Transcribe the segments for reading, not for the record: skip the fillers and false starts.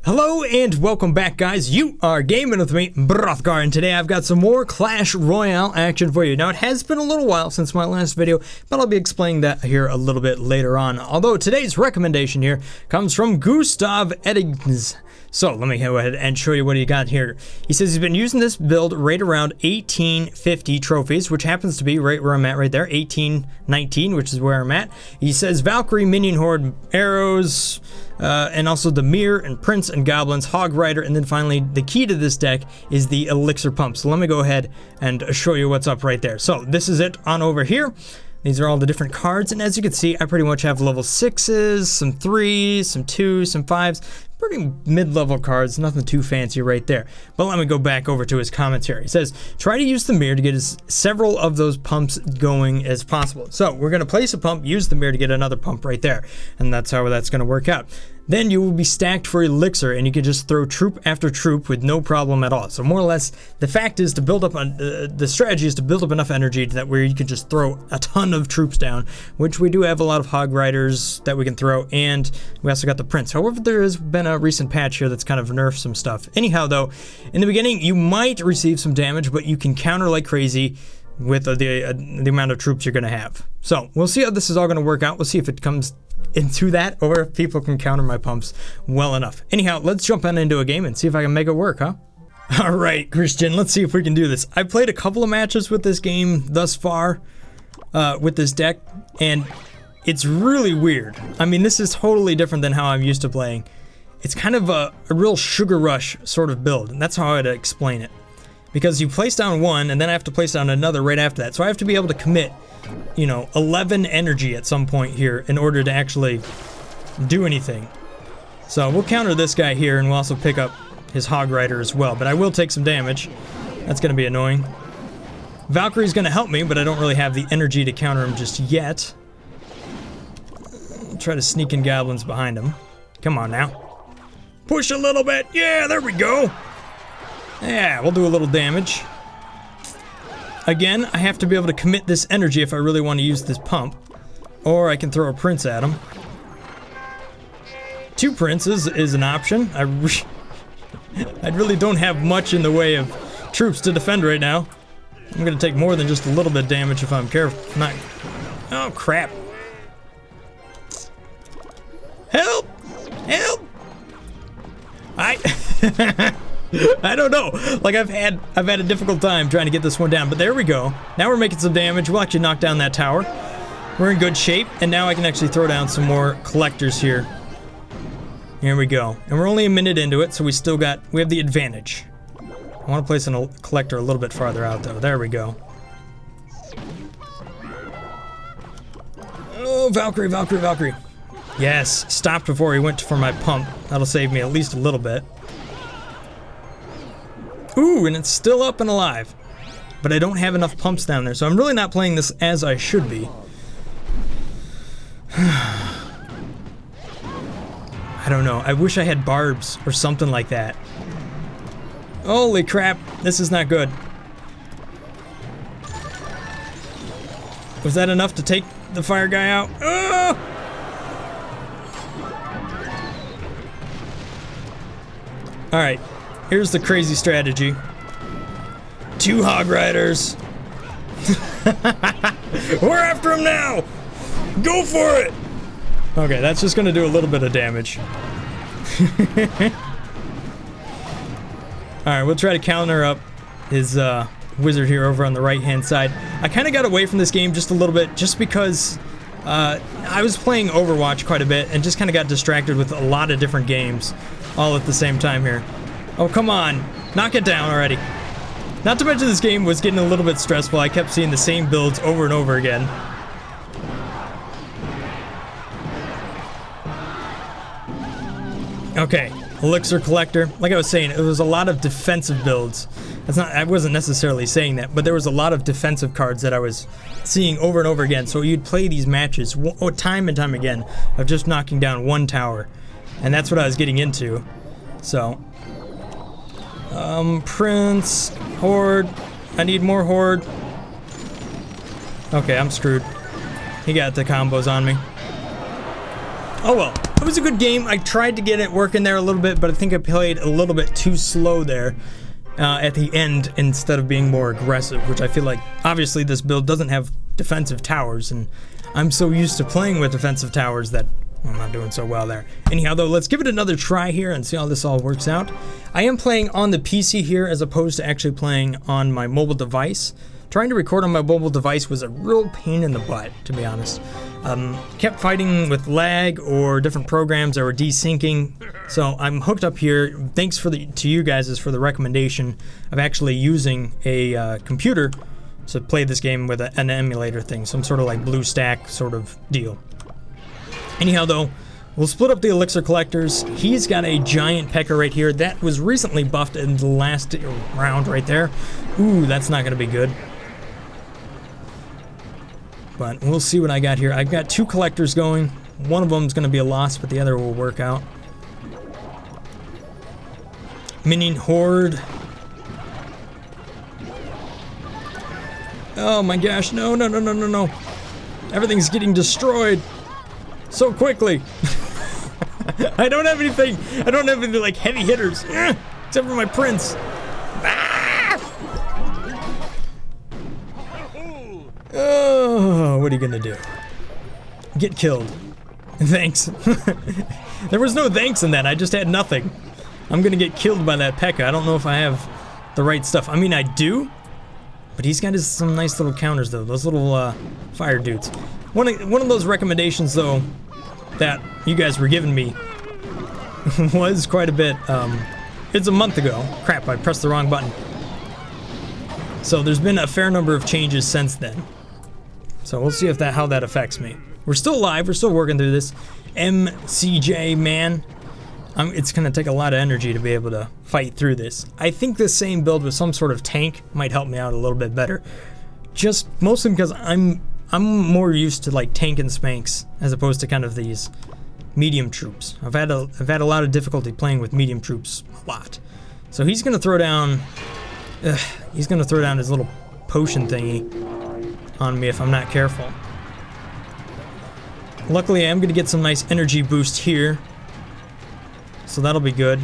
Hello and welcome back, guys. You are gaming with me, Brothgar, and today I've got some more Clash Royale action for you. Now, it has been a little while since my last video, but I'll be explaining that here a little bit later on. Although today's recommendation here comes from Gustav Eddings. So let me go ahead and show you what he got here. He says he's been using this build right around 1850 trophies, which happens to be right where I'm at right there, 1819, which is where I'm at. He says Valkyrie, Minion Horde, Arrows, and also the Mirror and Prince and Goblins, Hog Rider, and then finally the key to this deck is the Elixir Pump. So let me go ahead and show you what's up right there. So this is it on over here. These are all the different cards, and as you can see, I pretty much have level 6s, some 3s, some 2s, some 5s. Pretty mid-level cards, nothing too fancy right there. But let me go back over to his commentary. He says, try to use the mirror to get several of those pumps going as possible. So we're going to place a pump, use the mirror to get another pump right there. And that's how that's going to work out. Then you will be stacked for Elixir, and you can just throw troop after troop with no problem at all. So more or less, the fact is to build up on the strategy is to build up enough energy that where you can just throw a ton of troops down, which we do have a lot of Hog Riders that we can throw, and we also got the Prince. However, there has been a recent patch here that's kind of nerfed some stuff. Anyhow, though, in the beginning, you might receive some damage, but you can counter like crazy with the amount of troops you're going to have. So we'll see how this is all going to work out. We'll see if it comes into that, or if people can counter my pumps well enough. Anyhow, let's jump on into a game and see if I can make it work, huh? Alright, Christian, let's see if we can do this. I've played a couple of matches with this game thus far, with this deck, and it's really weird. I mean, this is totally different than how I'm used to playing. It's kind of a real sugar rush sort of build, and that's how I'd explain it. Because you place down one, and then I have to place down another right after that. So I have to be able to commit, you know, 11 energy at some point here in order to actually do anything. So we'll counter this guy here, and we'll also pick up his Hog Rider as well. But I will take some damage. That's going to be annoying. Valkyrie's going to help me, but I don't really have the energy to counter him just yet. I'll try to sneak in goblins behind him. Come on now. Push a little bit. Yeah, there we go. Yeah, we'll do a little damage. Again, I have to be able to commit this energy if I really want to use this pump. Or I can throw a Prince at him. 2 Princes is an option. I really don't have much in the way of troops to defend right now. I'm going to take more than just a little bit of damage if I'm careful. Not. Oh, crap. Help! Help! I don't know. Like I've had a difficult time trying to get this one down, but there we go. Now we're making some damage. We'll actually knock down that tower. We're in good shape, and now I can actually throw down some more collectors here. Here we go. And we're only a minute into it, so we have the advantage. I want to place a collector a little bit farther out though. There we go. Oh, Valkyrie, Valkyrie, Valkyrie. Yes, stopped before he went for my pump. That'll save me at least a little bit. Ooh, and it's still up and alive. But I don't have enough pumps down there, so I'm really not playing this as I should be. I don't know. I wish I had barbs or something like that. Holy crap, this is not good. Was that enough to take the fire guy out? Oh! Alright. Here's the crazy strategy. 2 Hog Riders. We're after him now! Go for it! Okay, that's just gonna do a little bit of damage. Alright, we'll try to counter up his wizard here over on the right-hand side. I kind of got away from this game just a little bit just because I was playing Overwatch quite a bit and just kind of got distracted with a lot of different games all at the same time here. Oh, come on. Knock it down already. Not to mention this game was getting a little bit stressful. I kept seeing the same builds over and over again. Okay, Elixir Collector. Like I was saying, it was a lot of defensive builds. I wasn't necessarily saying that, but there was a lot of defensive cards that I was seeing over and over again. So you'd play these matches time and time again of just knocking down one tower. And that's what I was getting into. So... Prince, Horde. I need more Horde. Okay, I'm screwed. He got the combos on me. Oh well. It was a good game. I tried to get it working there a little bit, but I think I played a little bit too slow there at the end instead of being more aggressive, which I feel like obviously this build doesn't have defensive towers, and I'm so used to playing with defensive towers that I'm not doing so well there. Anyhow, though, let's give it another try here and see how this all works out. I am playing on the PC here as opposed to actually playing on my mobile device. Trying to record on my mobile device was a real pain in the butt, to be honest. Kept fighting with lag or different programs that were desyncing, so I'm hooked up here. Thanks to you guys for the recommendation of actually using a computer to play this game with an emulator thing, some sort of like BlueStack sort of deal. Anyhow, though, we'll split up the Elixir collectors. He's got a giant P.E.K.K.A. right here that was recently buffed in the last round right there. Ooh, that's not going to be good. But we'll see what I got here. I've got 2 collectors going. One of them is going to be a loss, but the other will work out. Minion Horde. Oh my gosh, no, no, no, no, no, no. Everything's getting destroyed so quickly. I don't have anything. I don't have any like heavy hitters. Except for my prince. Oh, what are you gonna do? Get killed. Thanks. There was no thanks in that. I just had nothing. I'm gonna get killed by that P.E.K.K.A. I don't know if I have the right stuff. I mean, I do, but he's got some nice little counters though. Those little fire dudes. One of those recommendations though that you guys were giving me was quite a bit. It's a month ago. Crap! I pressed the wrong button. So there's been a fair number of changes since then. So we'll see if how that affects me. We're still alive, we're still working through this. MCJ, man. It's gonna take a lot of energy to be able to fight through this. I think the same build with some sort of tank might help me out a little bit better. Just mostly because I'm more used to like tank and spanks as opposed to kind of these medium troops. I've had a lot of difficulty playing with medium troops a lot. So he's gonna throw down he's gonna throw down his little potion thingy on me if I'm not careful. Luckily, I am gonna get some nice energy boost here, so that'll be good.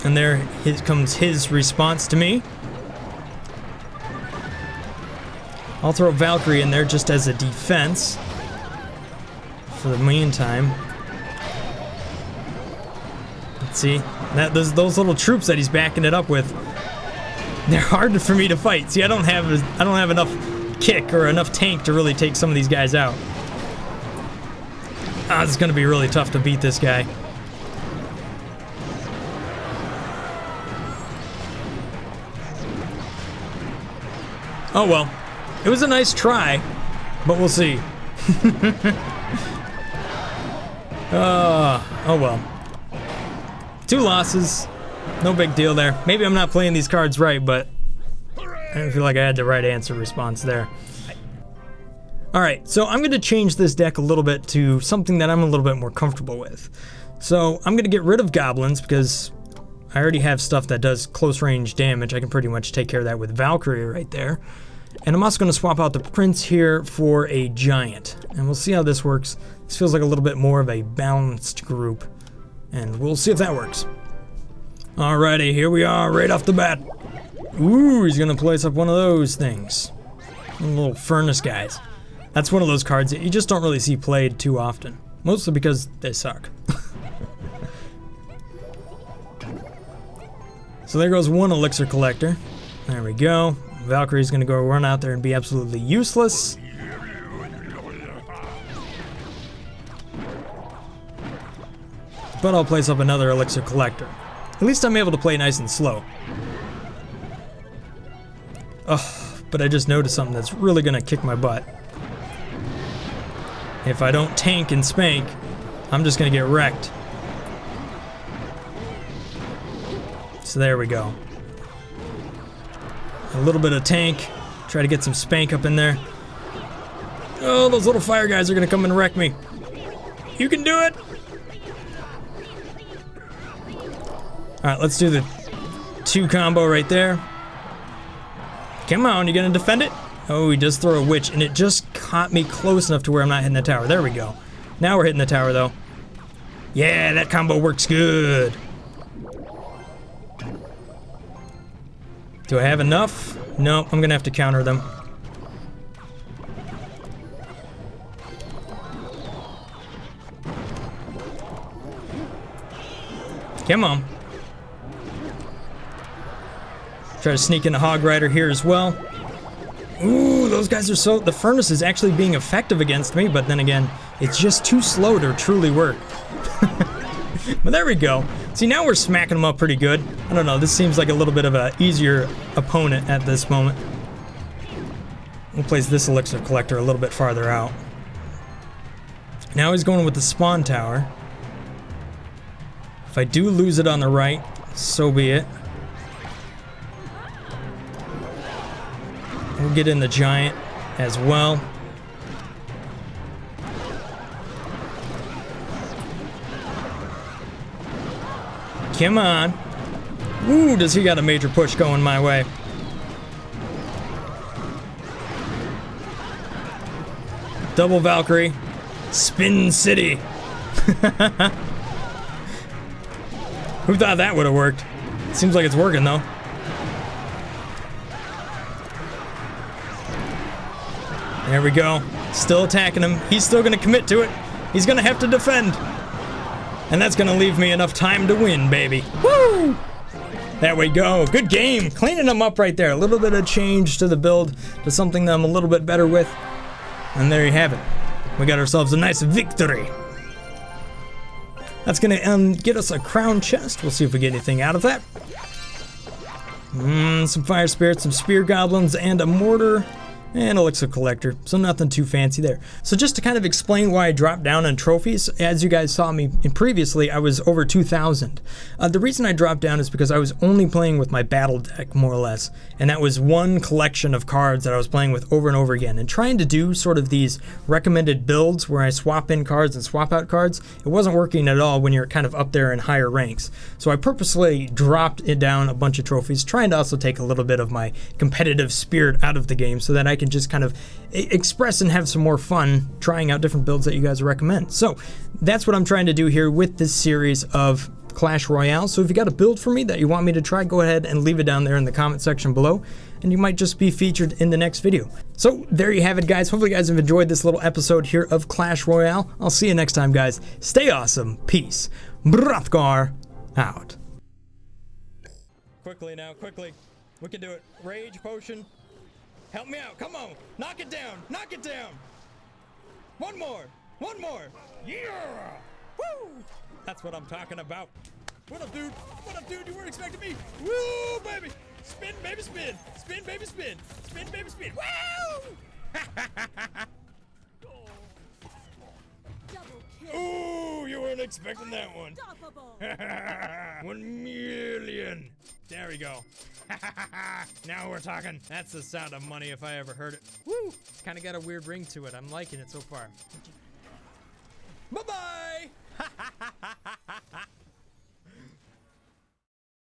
And there comes his response to me. I'll throw Valkyrie in there just as a defense for the meantime. Let's see. Those little troops that he's backing it up with, they're hard for me to fight. See, I don't have enough kick or enough tank to really take some of these guys out. It's gonna be really tough to beat this guy. Oh well. It was a nice try, but we'll see. Oh well. 2 losses. No big deal there. Maybe I'm not playing these cards right, but I don't feel like I had the right answer response there. Alright, so I'm going to change this deck a little bit to something that I'm a little bit more comfortable with. So I'm going to get rid of goblins because I already have stuff that does close range damage. I can pretty much take care of that with Valkyrie right there. And I'm also going to swap out the prince here for a giant. And we'll see how this works. This feels like a little bit more of a balanced group. And we'll see if that works. Alrighty, here we are right off the bat. Ooh, he's going to place up one of those things. Little furnace guys. That's one of those cards that you just don't really see played too often. Mostly because they suck. So there goes one Elixir collector. There we go. Valkyrie's gonna go run out there and be absolutely useless. But I'll place up another Elixir collector. At least I'm able to play nice and slow. Oh, but I just noticed something that's really gonna kick my butt. If I don't tank and spank, I'm just gonna get wrecked. So there we go. A little bit of tank. Try to get some spank up in there. Oh, those little fire guys are gonna come and wreck me. You can do it! Alright, let's do the 2 combo right there. Come on, you gonna defend it? Oh, he does throw a witch, and it just caught me close enough to where I'm not hitting the tower. There we go. Now we're hitting the tower, though. Yeah, that combo works good. Do I have enough? Nope, I'm gonna have to counter them. Come on. Try to sneak in a Hog Rider here as well. Ooh, those guys are so... The furnace is actually being effective against me, but then again, it's just too slow to truly work. But there we go. See, now we're smacking them up pretty good. I don't know, this seems like a little bit of an easier opponent at this moment. We'll place this Elixir Collector a little bit farther out. Now he's going with the spawn tower. If I do lose it on the right, so be it. We'll get in the giant as well. Come on. Ooh, does he got a major push going my way. Double Valkyrie. Spin City. Who thought that would have worked? Seems like it's working though. There we go. Still attacking him. He's still gonna commit to it. He's gonna have to defend. And that's gonna leave me enough time to win, baby. Woo! There we go. Good game. Cleaning them up right there. A little bit of change to the build, to something that I'm a little bit better with. And there you have it. We got ourselves a nice victory. That's gonna get us a crown chest. We'll see if we get anything out of that. Some fire spirits, some spear goblins, and a mortar. And Elixir Collector, so nothing too fancy there. So just to kind of explain why I dropped down on trophies, as you guys saw me previously, I was over 2,000. The reason I dropped down is because I was only playing with my battle deck, more or less, and that was one collection of cards that I was playing with over and over again. And trying to do sort of these recommended builds where I swap in cards and swap out cards, it wasn't working at all when you're kind of up there in higher ranks. So I purposely dropped it down a bunch of trophies, trying to also take a little bit of my competitive spirit out of the game so that I can just kind of express and have some more fun trying out different builds that you guys recommend. So that's what I'm trying to do here with this series of Clash Royale. So if you got a build for me that you want me to try, go ahead and leave it down there in the comment section below, and you might just be featured in the next video. So there you have it, guys. Hopefully you guys have enjoyed this little episode here of Clash Royale. I'll see you next time, guys. Stay awesome. Peace. Brothgar out. Quickly now, quickly. We can do it. Rage potion. Help me out, come on! Knock it down! Knock it down! One more! One more! Yeah! Woo! That's what I'm talking about. What up, dude? What up, dude? You weren't expecting me! Woo, baby! Spin, baby, spin! Spin, baby, spin! Spin, baby, spin! Woo! Ooh, you weren't expecting that one. 1 million. There we go. Now we're talking. That's the sound of money if I ever heard it. Woo! It's kind of got a weird ring to it. I'm liking it so far. Bye-bye!